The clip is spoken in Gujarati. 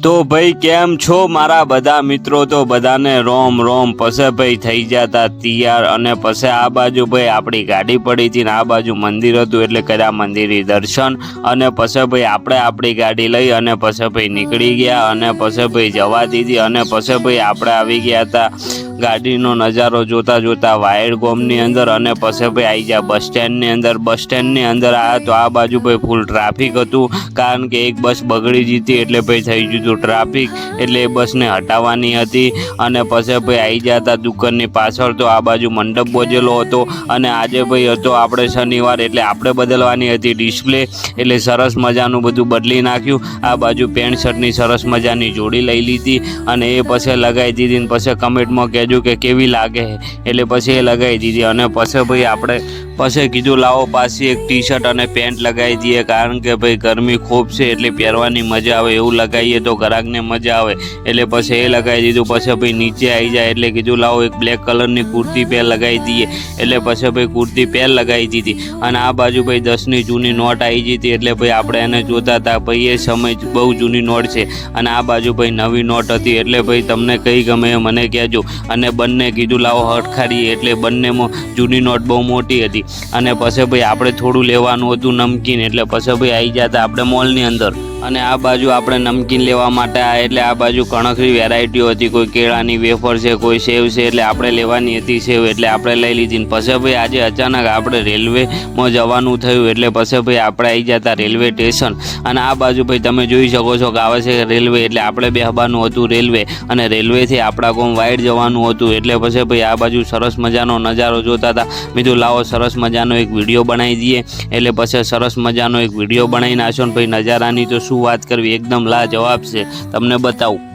તો ભાઈ કેમ છો મારા બધા મિત્રો? તો બધાને રોમ રોમ. પછી ભાઈ થઈ જતા તૈયાર અને પછી આ બાજુ ભાઈ આપણી ગાડી પડી હતી ને આ બાજુ મંદિર હતું એટલે કર્યા મંદિરે દર્શન અને પછી ભાઈ આપણે આપણી ગાડી લઈ અને પછી ભાઈ નીકળી ગયા અને પછી ભાઈ જવા દીધી અને પછી ભાઈ આપણે આવી ગયા હતા ગાડીનો નજારો જોતા જોતા વાયડ ગોમની અંદર અને પછી ભાઈ આવી ગયા બસ સ્ટેન્ડની અંદર આવ્યા તો આ બાજુ ભાઈ ફૂલ ટ્રાફિક હતું કારણ કે એક બસ બગડી જતી એટલે ભાઈ થઈ ગયું ટ્રાફિક એટલે એ બસને હટાવવાની હતી અને પછી ભાઈ આવી જતા દુકાનની પાછળ તો આ બાજુ મંડપ બોજેલો હતો અને આજે ભાઈ હતો આપણે શનિવાર એટલે આપણે બદલવાની હતી ડિસ્પ્લે એટલે સરસ મજાનું બધું બદલી નાખ્યું। આ બાજુ પેન્ટ શર્ટની સરસ મજાની જોડી લઈ લીધી અને એ પછી લગાવી દીધી ને પછી કમેન્ટમાં કહેજો કે કેવી લાગે એટલે પછી એ લગાવી દીધી અને પછી ભાઈ આપણે પછી કીધું લાવો પાછી એક ટી શર્ટ અને પેન્ટ લગાવી દઈએ કારણ કે ભાઈ ગરમી ખૂબ છે એટલે પહેરવાની મજા આવે એવું લગાવીએ તો ગ્રાહકને મજા આવે એટલે પછી એ લગાવી દીધું। પછી ભાઈ નીચે આવી જાય એટલે કીધું લાવો એક બ્લેક કલરની કુર્તી પેર લગાવી દઈએ એટલે પછી ભાઈ કુર્તી પેર લગાવી દીધી અને આ બાજુ ભાઈ 10ની જૂની નોટ આવી જતી એટલે ભાઈ આપણે એને જોતા હતા ભાઈ એ સમય બહુ જૂની નોટ છે અને આ બાજુ ભાઈ નવી નોટ હતી એટલે ભાઈ તમને કઈ ગમે મને કહેજો અને બંને કીધું લાવો હટખાડીએ એટલે બંનેમાં જૂની નોટ બહુ મોટી હતી અને પછી ભાઈ આપણે થોડું લેવાનું હતું નમકીન એટલે પછી ભાઈ આવી જતા આપણે મોલની અંદર અને આ બાજુ આપણે નમકીન લેવા માટે આ એટલે આ બાજુ ઘણી વેરાયટીઓ હતી કોઈ કેળાની વેફર છે કોઈ સેવ છે એટલે આપણે લેવાની હતી સેવ એટલે આપણે લઈ લીધી। પછી ભાઈ આજે અચાનક આપણે રેલવેમાં જવાનું થયું એટલે પછી ભાઈ આપણે આવી જતા રેલવે સ્ટેશન અને આ બાજુ ભાઈ તમે જોઈ શકો છો કે આવે છે રેલવે એટલે આપણે બેસવાનું હતું રેલવે અને રેલવેથી આપણા ગામ વાઇડ જવાનું હતું એટલે પછી ભાઈ આ બાજુ સરસ મજાનો નજારો જોતા હતા। બીજું લાવો સરસ મજાનો એક વિડીયો બનાવી દઈએ એટલે પછી સરસ મજાનો એક વિડીયો બનાવી નાખશો ને ભાઈ નજારાની તો શું વાત કરવી એકદમ લાજવાબ છે તમને બતાવું।